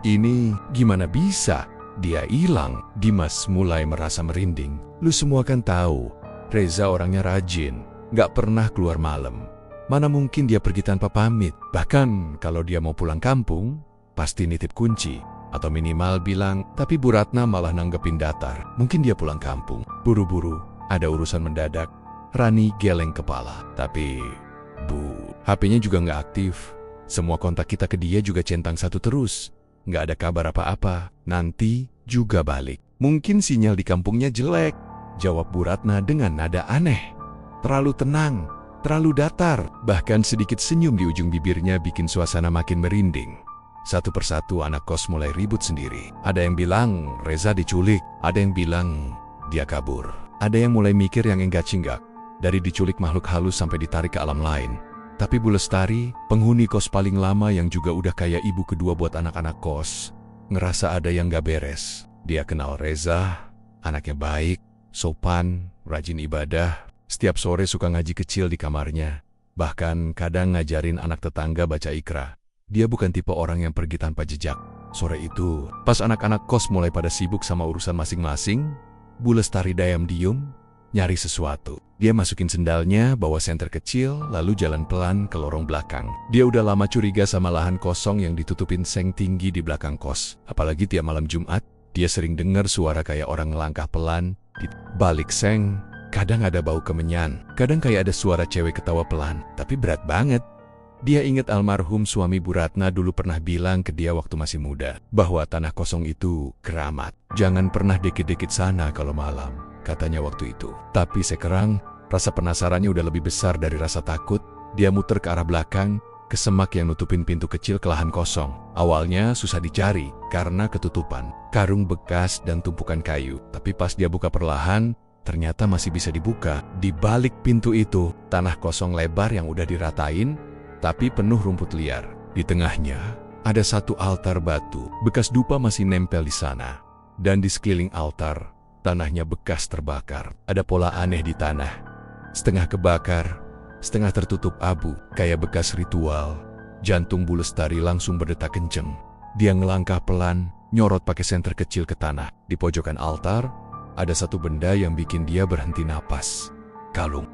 ini gimana bisa? Dia hilang. Dimas mulai merasa merinding. Lu semua kan tahu, Reza orangnya rajin, nggak pernah keluar malam. Mana mungkin dia pergi tanpa pamit? Bahkan kalau dia mau pulang kampung, pasti nitip kunci. Atau minimal bilang, tapi Bu Ratna malah nanggepin datar. Mungkin dia pulang kampung. Buru-buru, ada urusan mendadak. Rani geleng kepala. Tapi, Bu, HP-nya juga nggak aktif. Semua kontak kita ke dia juga centang satu terus. Nggak ada kabar apa-apa. Nanti juga balik. Mungkin sinyal di kampungnya jelek, jawab Bu Ratna dengan nada aneh. Terlalu tenang, terlalu datar. Bahkan sedikit senyum di ujung bibirnya bikin suasana makin merinding. Satu persatu anak kos mulai ribut sendiri. Ada yang bilang Reza diculik, ada yang bilang dia kabur. Ada yang mulai mikir yang enggak-cinggak. Dari diculik makhluk halus sampai ditarik ke alam lain. Tapi Bu Lestari, penghuni kos paling lama yang juga udah kayak ibu kedua buat anak-anak kos, ngerasa ada yang gak beres. Dia kenal Reza, anaknya baik, sopan, rajin ibadah. Setiap sore suka ngaji kecil di kamarnya. Bahkan kadang ngajarin anak tetangga baca Iqra. Dia bukan tipe orang yang pergi tanpa jejak. Sore itu, pas anak-anak kos mulai pada sibuk sama urusan masing-masing, Bu Lestari diam-diam nyari sesuatu. Dia masukin sendalnya, bawa senter kecil, lalu jalan pelan ke lorong belakang. Dia udah lama curiga sama lahan kosong yang ditutupin seng tinggi di belakang kos. Apalagi tiap malam Jumat, Dia sering dengar suara kayak orang ngelangkah pelan di balik seng. Kadang ada bau kemenyan, kadang kayak ada suara cewek ketawa pelan, tapi berat banget. Dia ingat almarhum suami Bu Ratna dulu pernah bilang ke dia waktu masih muda, bahwa tanah kosong itu keramat. Jangan pernah dikit-dikit sana kalau malam, katanya waktu itu. Tapi sekarang, rasa penasarannya udah lebih besar dari rasa takut. Dia muter ke arah belakang, ke semak yang nutupin pintu kecil ke lahan kosong. Awalnya susah dicari karena ketutupan, karung bekas dan tumpukan kayu. Tapi pas dia buka perlahan, ternyata masih bisa dibuka. Di balik pintu itu, tanah kosong lebar yang udah diratain, tapi penuh rumput liar. Di tengahnya, ada satu altar batu. Bekas dupa masih nempel di sana. Dan di sekeliling altar, tanahnya bekas terbakar. Ada pola aneh di tanah. Setengah kebakar, setengah tertutup abu, kayak bekas ritual. Jantung Bu Lestari langsung berdetak kenceng. Dia ngelangkah pelan, nyorot pakai senter kecil ke tanah. Di pojokan altar, ada satu benda yang bikin dia berhenti napas. Kalung.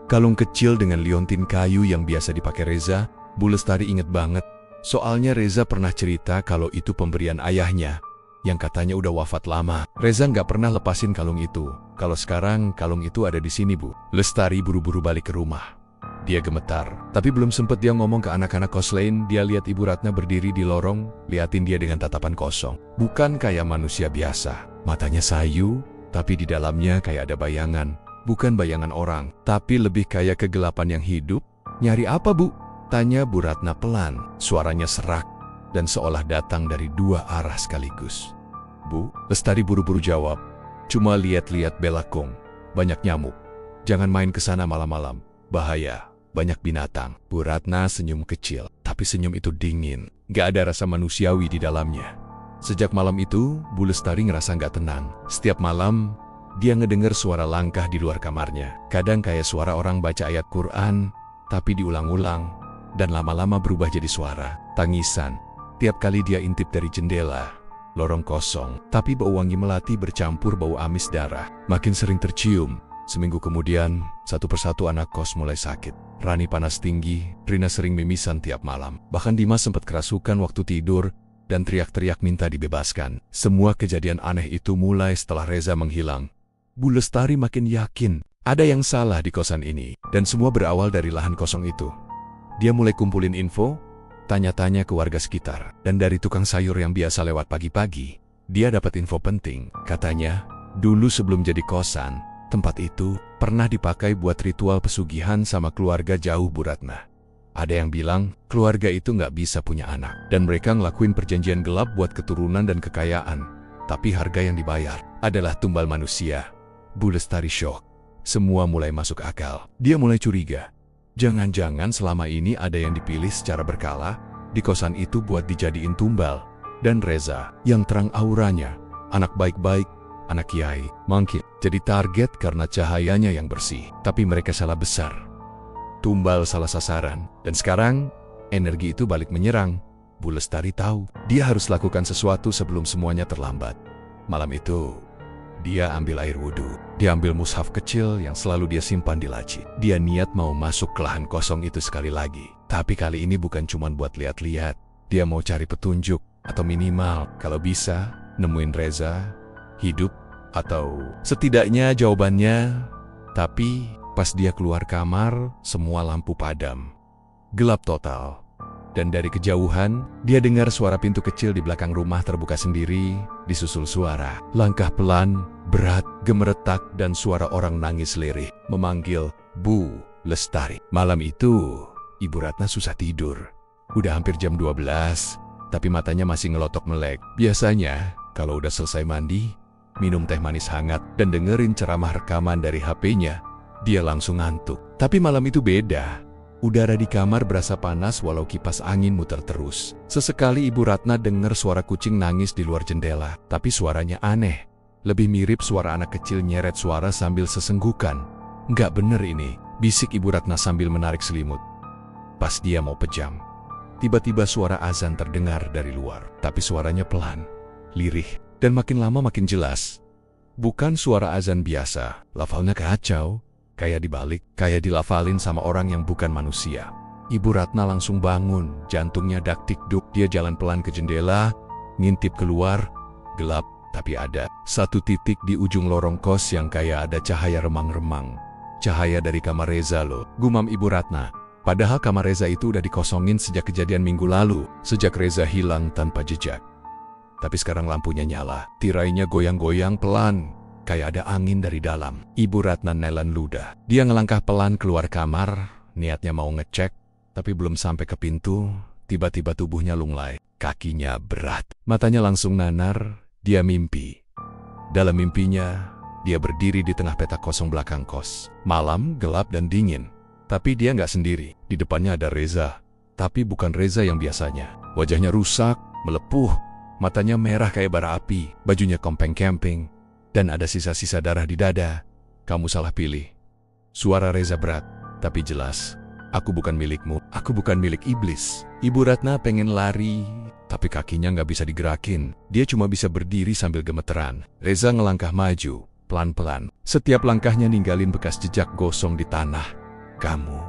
Kalung kecil dengan liontin kayu yang biasa dipakai Reza. Bu Lestari inget banget. Soalnya Reza pernah cerita kalau itu pemberian ayahnya, yang katanya udah wafat lama. Reza nggak pernah lepasin kalung itu. Kalau sekarang kalung itu ada di sini, Bu. Lestari buru-buru balik ke rumah. Dia gemetar, tapi belum sempat dia ngomong ke anak-anak kos lain. Dia lihat Ibu Ratna berdiri di lorong, liatin dia dengan tatapan kosong. Bukan kayak manusia biasa. Matanya sayu, tapi di dalamnya kayak ada bayangan. Bukan bayangan orang, tapi lebih kayak kegelapan yang hidup. Nyari apa, Bu? Tanya Bu Ratna pelan. Suaranya serak dan seolah datang dari dua arah sekaligus. Bu, Lestari buru-buru jawab. Cuma lihat-lihat belakang, banyak nyamuk. Jangan main ke sana malam-malam, bahaya, banyak binatang. Bu Ratna senyum kecil, tapi senyum itu dingin, gak ada rasa manusiawi di dalamnya. Sejak malam itu, Bu Lestari ngerasa gak tenang. Setiap malam, dia ngedengar suara langkah di luar kamarnya. Kadang kayak suara orang baca ayat Quran, tapi diulang-ulang, dan lama-lama berubah jadi suara tangisan. Tiap kali dia intip dari jendela, lorong kosong, tapi bau wangi melati bercampur bau amis darah. Makin sering tercium. Seminggu kemudian, satu persatu anak kos mulai sakit. Rani panas tinggi, Rina sering mimisan tiap malam. Bahkan Dimas sempat kerasukan waktu tidur dan teriak-teriak minta dibebaskan. Semua kejadian aneh itu mulai setelah Reza menghilang. Bu Lestari makin yakin ada yang salah di kosan ini, dan semua berawal dari lahan kosong itu. Dia mulai kumpulin info, tanya-tanya ke warga sekitar, dan dari tukang sayur yang biasa lewat pagi-pagi, dia dapat info penting. Katanya, dulu sebelum jadi kosan, tempat itu pernah dipakai buat ritual pesugihan sama keluarga jauh Bu Ratna. Ada yang bilang, keluarga itu nggak bisa punya anak, dan mereka ngelakuin perjanjian gelap buat keturunan dan kekayaan. Tapi harga yang dibayar adalah tumbal manusia. Bu Lestari syok. Semua mulai masuk akal. Dia mulai curiga. Jangan-jangan selama ini ada yang dipilih secara berkala di kosan itu buat dijadiin tumbal. Dan Reza, yang terang auranya, anak baik-baik, anak kiai, mungkin jadi target karena cahayanya yang bersih. Tapi mereka salah besar. Tumbal salah sasaran. Dan sekarang, energi itu balik menyerang. Bu Lestari tahu, dia harus lakukan sesuatu sebelum semuanya terlambat. Malam itu, dia ambil air wudhu. Dia ambil mushaf kecil yang selalu dia simpan di laci. Dia niat mau masuk ke lahan kosong itu sekali lagi. Tapi kali ini bukan cuma buat lihat-lihat. Dia mau cari petunjuk, atau minimal, kalau bisa, nemuin Reza, hidup, atau setidaknya jawabannya. Tapi pas dia keluar kamar, semua lampu padam. Gelap total. Dan dari kejauhan, dia dengar suara pintu kecil di belakang rumah terbuka sendiri, disusul suara langkah pelan, berat, gemeretak, dan suara orang nangis lirih, memanggil Bu Lestari. Malam itu, Ibu Ratna susah tidur. Udah hampir jam 12, tapi matanya masih ngelotok melek. Biasanya, kalau udah selesai mandi, minum teh manis hangat, dan dengerin ceramah rekaman dari HP-nya, dia langsung ngantuk. Tapi malam itu beda. Udara di kamar berasa panas walau kipas angin muter terus. Sesekali Ibu Ratna dengar suara kucing nangis di luar jendela, tapi suaranya aneh. Lebih mirip suara anak kecil nyeret suara sambil sesenggukan. Nggak bener ini, bisik Ibu Ratna sambil menarik selimut. Pas dia mau pejam, tiba-tiba suara azan terdengar dari luar, tapi suaranya pelan, lirih, dan makin lama makin jelas. Bukan suara azan biasa, lafalnya kacau. Kayak dibalik, kayak dilafalin sama orang yang bukan manusia. Ibu Ratna langsung bangun, jantungnya dak-tik-duk. Dia jalan pelan ke jendela, ngintip keluar. gelap, tapi ada satu titik di ujung lorong kos yang kayak ada cahaya remang-remang. Cahaya dari kamar Reza loh, gumam Ibu Ratna. Padahal kamar Reza itu udah dikosongin sejak kejadian minggu lalu, sejak Reza hilang tanpa jejak. Tapi sekarang lampunya nyala, tirainya goyang-goyang pelan, kayak ada angin dari dalam. Ibu Ratna nelan ludah. Dia ngelangkah pelan keluar kamar, niatnya mau ngecek, tapi belum sampai ke pintu, tiba-tiba tubuhnya lunglai. Kakinya berat, matanya langsung nanar, dia mimpi. Dalam mimpinya, dia berdiri di tengah petak kosong belakang kos. Malam, gelap dan dingin. Tapi dia nggak sendiri. Di depannya ada Reza. Tapi bukan Reza yang biasanya. Wajahnya rusak, melepuh, matanya merah kayak bara api, bajunya kompeng-kemping, dan ada sisa-sisa darah di dada. Kamu salah pilih. Suara Reza berat, tapi jelas. Aku bukan milikmu, aku bukan milik iblis. Ibu Ratna pengen lari, tapi kakinya nggak bisa digerakin. Dia cuma bisa berdiri sambil gemeteran. Reza ngelangkah maju, pelan-pelan. Setiap langkahnya ninggalin bekas jejak gosong di tanah. Kamu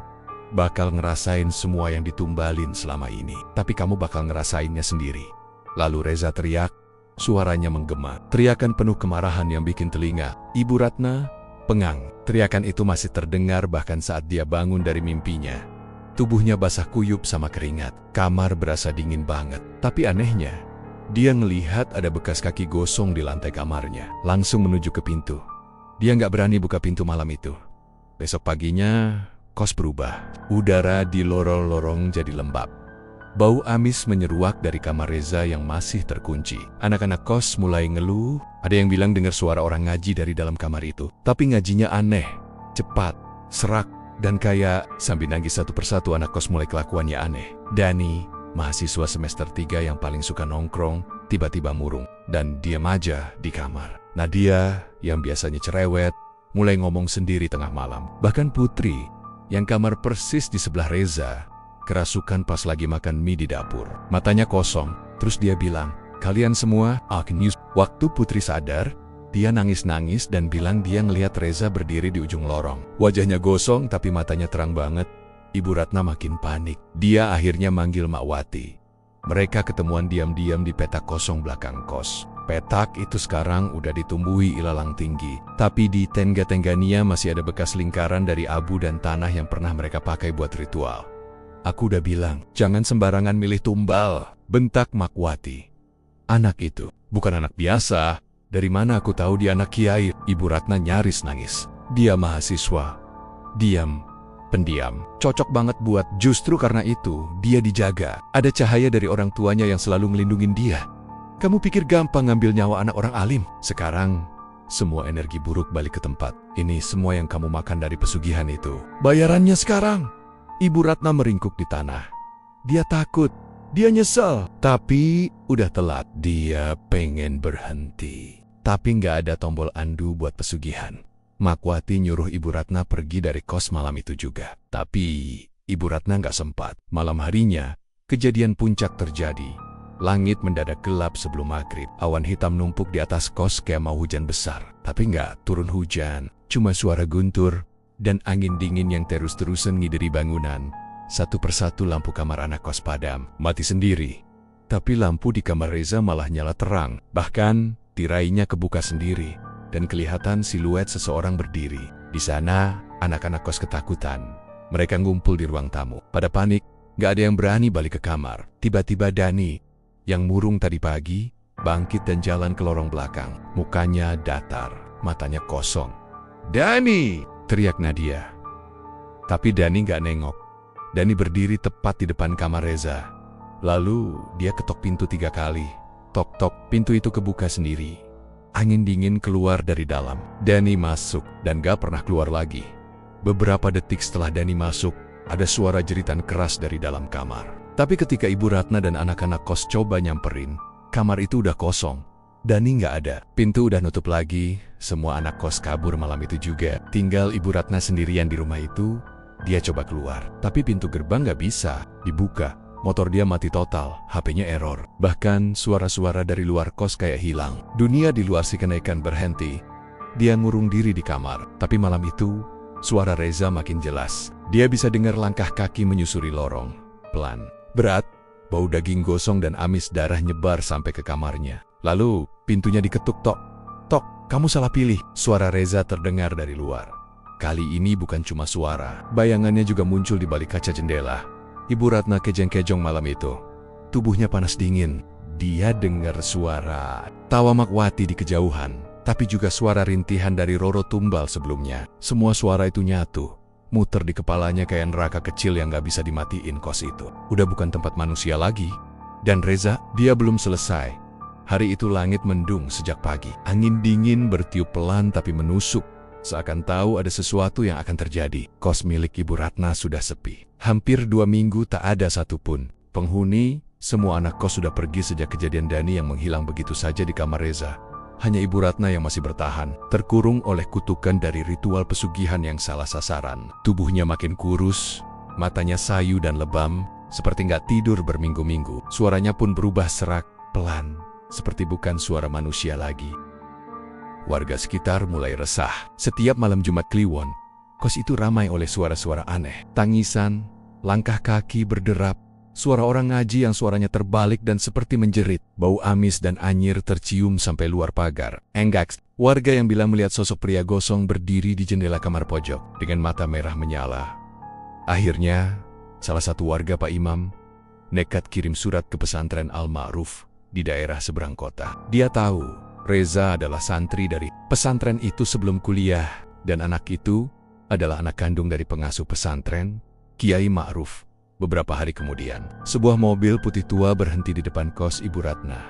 bakal ngerasain semua yang ditumbalin selama ini, tapi kamu bakal ngerasainnya sendiri. Lalu Reza teriak, suaranya menggema. Teriakan penuh kemarahan yang bikin telinga Ibu Ratna pengang. Teriakan itu masih terdengar bahkan saat dia bangun dari mimpinya. Tubuhnya basah kuyup sama keringat. Kamar berasa dingin banget. Tapi anehnya, dia ngelihat ada bekas kaki gosong di lantai kamarnya. Langsung menuju ke pintu. Dia nggak berani buka pintu malam itu. Besok paginya, kos berubah. Udara di lorong-lorong jadi lembab. Bau amis menyeruak dari kamar Reza yang masih terkunci. Anak-anak kos mulai ngeluh. Ada yang bilang dengar suara orang ngaji dari dalam kamar itu. Tapi ngajinya aneh, cepat, serak, dan kayak sambil nangis satu persatu anak kos mulai kelakuannya aneh. Dani, mahasiswa semester 3 yang paling suka nongkrong, tiba-tiba murung dan diam aja di kamar. Nadia, yang biasanya cerewet, mulai ngomong sendiri tengah malam. Bahkan Putri, yang kamar persis di sebelah Reza, kerasukan pas lagi makan mie di dapur. Matanya kosong, terus dia bilang, "Kalian semua, news." Waktu Putri sadar, dia nangis-nangis dan bilang dia ngelihat Reza berdiri di ujung lorong. Wajahnya gosong tapi matanya terang banget. Ibu Ratna makin panik. Dia akhirnya manggil Mak Wati. Mereka ketemuan diam-diam di petak kosong belakang kos. Petak itu sekarang udah ditumbuhi ilalang tinggi. Tapi di tengga-tengganya masih ada bekas lingkaran dari abu dan tanah yang pernah mereka pakai buat ritual. "Aku udah bilang, jangan sembarangan milih tumbal," bentak Mak Wati. "Anak itu bukan anak biasa. Dari mana aku tahu dia anak kiai?" Ibu Ratna nyaris nangis. "Dia mahasiswa. Diam, pendiam. Cocok banget buat." Justru karena itu, dia dijaga. Ada cahaya dari orang tuanya yang selalu ngelindungin dia. "Kamu pikir gampang ngambil nyawa anak orang alim? Sekarang, semua energi buruk balik ke tempat. Ini semua yang kamu makan dari pesugihan itu. Bayarannya sekarang." Ibu Ratna meringkuk di tanah. Dia takut. Dia nyesel. Tapi udah telat. Dia pengen berhenti. Tapi nggak ada tombol andu buat pesugihan. Mak Wati nyuruh Ibu Ratna pergi dari kos malam itu juga. Tapi Ibu Ratna nggak sempat. Malam harinya, kejadian puncak terjadi. Langit mendadak gelap sebelum maghrib. Awan hitam numpuk di atas kos kayak mau hujan besar. Tapi nggak turun hujan. Cuma suara guntur dan angin dingin yang terus-terusan ngideri bangunan. Satu persatu lampu kamar anak kos padam, mati sendiri. Tapi lampu di kamar Reza malah nyala terang. Bahkan, tirainya kebuka sendiri. Dan kelihatan siluet seseorang berdiri. Di sana, anak-anak kos ketakutan. Mereka ngumpul di ruang tamu. Pada panik, gak ada yang berani balik ke kamar. Tiba-tiba Dani, yang murung tadi pagi, bangkit dan jalan ke lorong belakang. Mukanya datar, matanya kosong. "Dani!" teriak Nadia. Tapi Dani gak nengok. Dani berdiri tepat di depan kamar Reza. Lalu dia ketok pintu 3 kali. Tok-tok, pintu itu kebuka sendiri. Angin dingin keluar dari dalam. Dani masuk dan gak pernah keluar lagi. Beberapa detik setelah Dani masuk, ada suara jeritan keras dari dalam kamar. Tapi ketika Ibu Ratna dan anak-anak kos coba nyamperin, kamar itu udah kosong. Dani nggak ada. Pintu udah nutup lagi. Semua anak kos kabur malam itu juga. Tinggal Ibu Ratna sendirian di rumah itu. Dia coba keluar, tapi pintu gerbang nggak bisa dibuka. Motor dia mati total, HP-nya error. Bahkan suara-suara dari luar kos kayak hilang. Dunia di luar si kenaikan berhenti. Dia ngurung diri di kamar. Tapi malam itu, suara Reza makin jelas. Dia bisa dengar langkah kaki menyusuri lorong. Pelan, berat, bau daging gosong dan amis darah nyebar sampai ke kamarnya. Lalu, pintunya diketuk. Tok, tok, kamu salah pilih. Suara Reza terdengar dari luar. Kali ini bukan cuma suara, bayangannya juga muncul di balik kaca jendela. Ibu Ratna kejang-kejong malam itu. Tubuhnya panas dingin. Dia dengar suara tawa Makwati di kejauhan, tapi juga suara rintihan dari Roro Tumbal sebelumnya. Semua suara itu nyatu, muter di kepalanya kayak neraka kecil yang gak bisa dimatiin kos itu. Udah bukan tempat manusia lagi. Dan Reza, dia belum selesai. Hari itu langit mendung sejak pagi. Angin dingin bertiup pelan tapi menusuk. Seakan tahu ada sesuatu yang akan terjadi. Kos milik Ibu Ratna sudah sepi. Hampir 2 minggu tak ada satupun penghuni. Semua anak kos sudah pergi sejak kejadian Dani yang menghilang begitu saja di kamar Reza. Hanya Ibu Ratna yang masih bertahan, terkurung oleh kutukan dari ritual pesugihan yang salah sasaran. Tubuhnya makin kurus, matanya sayu dan lebam, seperti nggak tidur berminggu-minggu. Suaranya pun berubah serak, pelan, seperti bukan suara manusia lagi. Warga sekitar mulai resah. Setiap malam Jumat Kliwon, kos itu ramai oleh suara-suara aneh. Tangisan, langkah kaki berderap, suara orang ngaji yang suaranya terbalik dan seperti menjerit. Bau amis dan anyir tercium sampai luar pagar. Enggak, warga yang bilang melihat sosok pria gosong berdiri di jendela kamar pojok dengan mata merah menyala. Akhirnya, salah satu warga Pak Imam nekat kirim surat ke pesantren Al-Ma'ruf di daerah seberang kota. Dia tahu Reza adalah santri dari pesantren itu sebelum kuliah, dan anak itu adalah anak kandung dari pengasuh pesantren, Kiai Ma'ruf. Beberapa hari kemudian, sebuah mobil putih tua berhenti di depan kos Ibu Ratna.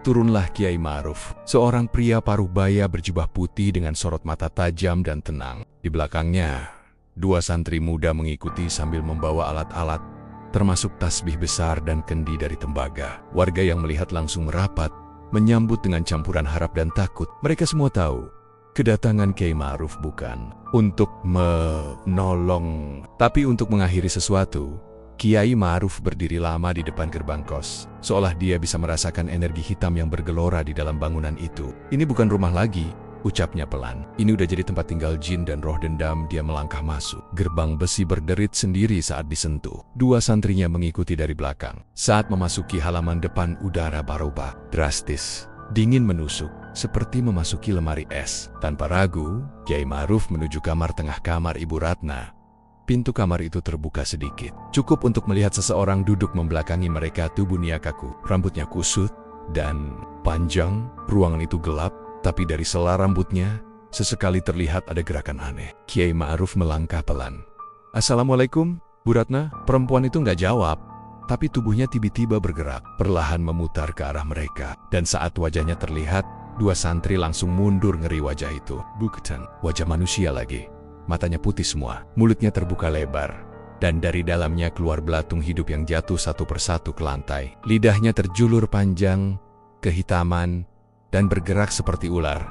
Turunlah Kiai Ma'ruf, seorang pria paruh baya berjubah putih dengan sorot mata tajam dan tenang. Di belakangnya, 2 santri muda mengikuti sambil membawa alat-alat, termasuk tasbih besar dan kendi dari tembaga. Warga yang melihat langsung merapat, menyambut dengan campuran harap dan takut. Mereka semua tahu, kedatangan Kiai Ma'ruf bukan untuk menolong, tapi untuk mengakhiri sesuatu. Kiai Ma'ruf berdiri lama di depan gerbang kos, seolah dia bisa merasakan energi hitam yang bergelora di dalam bangunan itu. Ini bukan rumah lagi, ucapnya pelan. Ini udah jadi tempat tinggal jin dan roh dendam. Dia melangkah masuk. Gerbang besi berderit sendiri saat disentuh. 2 santrinya mengikuti dari belakang. Saat memasuki halaman depan, udara berubah drastis. Dingin menusuk, seperti memasuki lemari es. Tanpa ragu, Kiai Ma'ruf menuju kamar tengah kamar Ibu Ratna. Pintu kamar itu terbuka sedikit, cukup untuk melihat seseorang duduk membelakangi mereka. Tubuhnya kaku, rambutnya kusut dan panjang. Ruangan itu gelap, tapi dari sela rambutnya, sesekali terlihat ada gerakan aneh. Kiai Ma'ruf melangkah pelan. "Assalamualaikum, Bu Ratna." Perempuan itu nggak jawab, tapi tubuhnya tiba-tiba bergerak, perlahan memutar ke arah mereka. Dan saat wajahnya terlihat, 2 santri langsung mundur ngeri wajah itu. Bukan wajah manusia lagi. Matanya putih semua, mulutnya terbuka lebar, dan dari dalamnya keluar belatung hidup yang jatuh satu persatu ke lantai. Lidahnya terjulur panjang, kehitaman, dan bergerak seperti ular.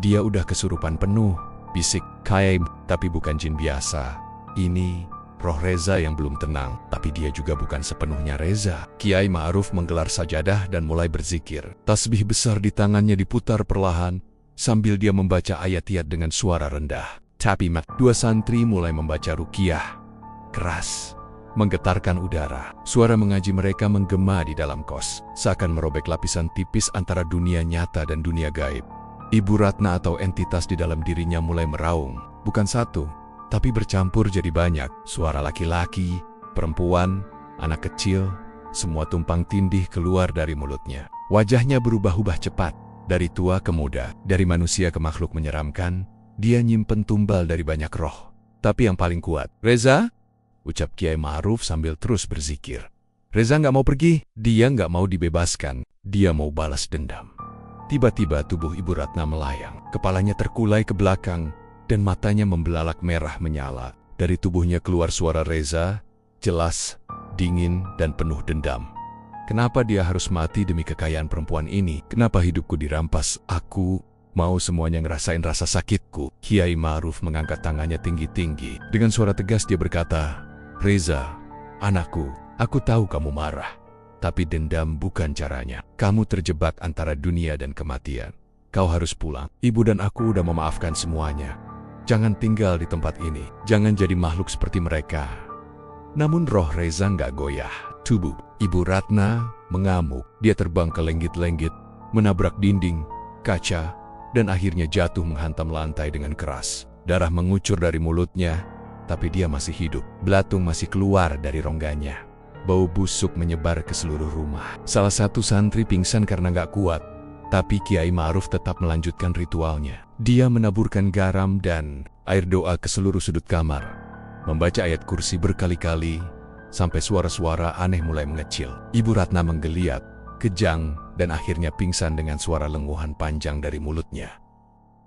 Dia udah kesurupan penuh, bisik Kiai, tapi bukan jin biasa. Ini roh Reza yang belum tenang, tapi dia juga bukan sepenuhnya Reza. Kiai Ma'ruf menggelar sajadah dan mulai berzikir. Tasbih besar di tangannya diputar perlahan, sambil dia membaca ayat-ayat dengan suara rendah. Tapi 2 santri mulai membaca ruqyah keras, menggetarkan udara. Suara mengaji mereka menggema di dalam kos, seakan merobek lapisan tipis antara dunia nyata dan dunia gaib. Ibu Ratna atau entitas di dalam dirinya mulai meraung, bukan satu, tapi bercampur jadi banyak. Suara laki-laki, perempuan, anak kecil, semua tumpang tindih keluar dari mulutnya. Wajahnya berubah-ubah cepat, dari tua ke muda, dari manusia ke makhluk menyeramkan. Dia nyimpen tumbal dari banyak roh, tapi yang paling kuat. "Reza?" ucap Kiai Ma'ruf sambil terus berzikir. Reza nggak mau pergi, dia nggak mau dibebaskan, dia mau balas dendam. Tiba-tiba tubuh Ibu Ratna melayang, kepalanya terkulai ke belakang, dan matanya membelalak merah menyala. Dari tubuhnya keluar suara Reza, jelas, dingin, dan penuh dendam. Kenapa dia harus mati demi kekayaan perempuan ini? Kenapa hidupku dirampas? Aku mau semuanya ngerasain rasa sakitku. Kiai Ma'ruf mengangkat tangannya tinggi-tinggi. Dengan suara tegas dia berkata, "Reza, anakku, aku tahu kamu marah. Tapi dendam bukan caranya. Kamu terjebak antara dunia dan kematian. Kau harus pulang. Ibu dan aku udah memaafkan semuanya. Jangan tinggal di tempat ini. Jangan jadi makhluk seperti mereka." Namun roh Reza nggak goyah. Tubuh Ibu Ratna mengamuk. Dia terbang ke lenggit-lenggit, menabrak dinding, kaca, dan akhirnya jatuh menghantam lantai dengan keras. Darah mengucur dari mulutnya, tapi dia masih hidup. Belatung masih keluar dari rongganya. Bau busuk menyebar ke seluruh rumah. Salah satu santri pingsan karena gak kuat, tapi Kiai Ma'ruf tetap melanjutkan ritualnya. Dia menaburkan garam dan air doa ke seluruh sudut kamar, membaca ayat kursi berkali-kali, sampai suara-suara aneh mulai mengecil. Ibu Ratna menggeliat, kejang, dan akhirnya pingsan dengan suara lenguhan panjang dari mulutnya.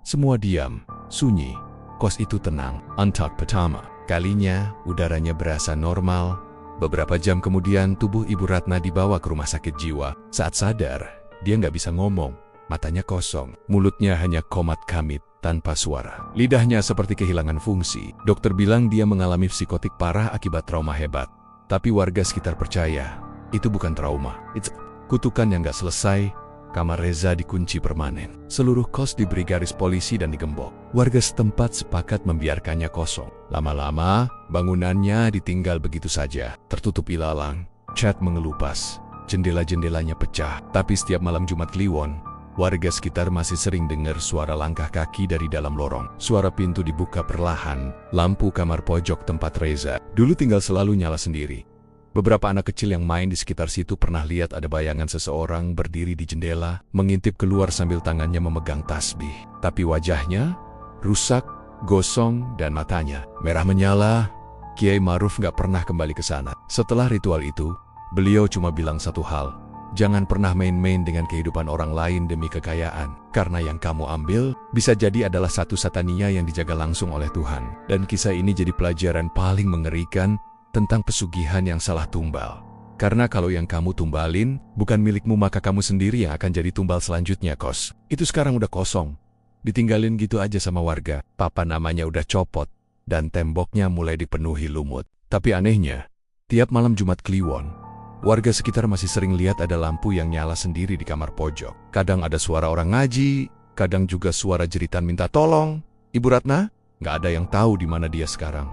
Semua diam, sunyi. Kos itu tenang. Untuk pertama kalinya, udaranya berasa normal. Beberapa jam kemudian, tubuh Ibu Ratna dibawa ke rumah sakit jiwa. Saat sadar, dia nggak bisa ngomong. Matanya kosong, mulutnya hanya komat kamit, tanpa suara. Lidahnya seperti kehilangan fungsi. Dokter bilang dia mengalami psikotik parah akibat trauma hebat. Tapi warga sekitar percaya, itu bukan trauma. It's kutukan yang nggak selesai. Kamar Reza dikunci permanen. Seluruh kos diberi garis polisi dan digembok. Warga setempat sepakat membiarkannya kosong. Lama-lama, bangunannya ditinggal begitu saja. Tertutup ilalang, cat mengelupas, jendela-jendelanya pecah. Tapi setiap malam Jumat Kliwon, warga sekitar masih sering dengar suara langkah kaki dari dalam lorong. Suara pintu dibuka perlahan, lampu kamar pojok tempat Reza dulu tinggal selalu nyala sendiri. Beberapa anak kecil yang main di sekitar situ pernah lihat ada bayangan seseorang berdiri di jendela, mengintip keluar sambil tangannya memegang tasbih. Tapi wajahnya rusak, gosong, dan matanya merah menyala. Kiai Ma'ruf gak pernah kembali ke sana. Setelah ritual itu, beliau cuma bilang satu hal, jangan pernah main-main dengan kehidupan orang lain demi kekayaan. Karena yang kamu ambil bisa jadi adalah satu satania yang dijaga langsung oleh Tuhan. Dan kisah ini jadi pelajaran paling mengerikan tentang pesugihan yang salah tumbal. Karena kalau yang kamu tumbalin bukan milikmu, maka kamu sendiri yang akan jadi tumbal selanjutnya. Kos itu sekarang udah kosong, ditinggalin gitu aja sama warga. Papan namanya udah copot, dan temboknya mulai dipenuhi lumut. Tapi anehnya, tiap malam Jumat Kliwon, warga sekitar masih sering lihat ada lampu yang nyala sendiri di kamar pojok. Kadang ada suara orang ngaji, kadang juga suara jeritan minta tolong. Ibu Ratna, nggak ada yang tahu di mana dia sekarang.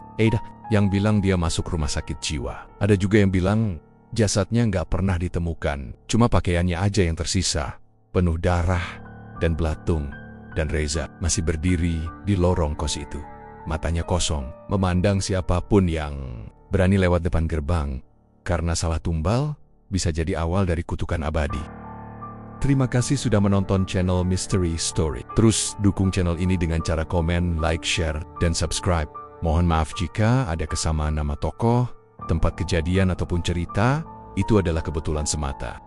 Yang bilang dia masuk rumah sakit jiwa. Ada juga yang bilang jasadnya nggak pernah ditemukan. Cuma pakaiannya aja yang tersisa, penuh darah dan belatung. Dan Reza masih berdiri di lorong kos itu. Matanya kosong, memandang siapapun yang berani lewat depan gerbang. Karena salah tumbal, bisa jadi awal dari kutukan abadi. Terima kasih sudah menonton channel Mystery Story. Terus dukung channel ini dengan cara komen, like, share, dan subscribe. Mohon maaf jika ada kesamaan nama tokoh, tempat kejadian ataupun cerita, itu adalah kebetulan semata.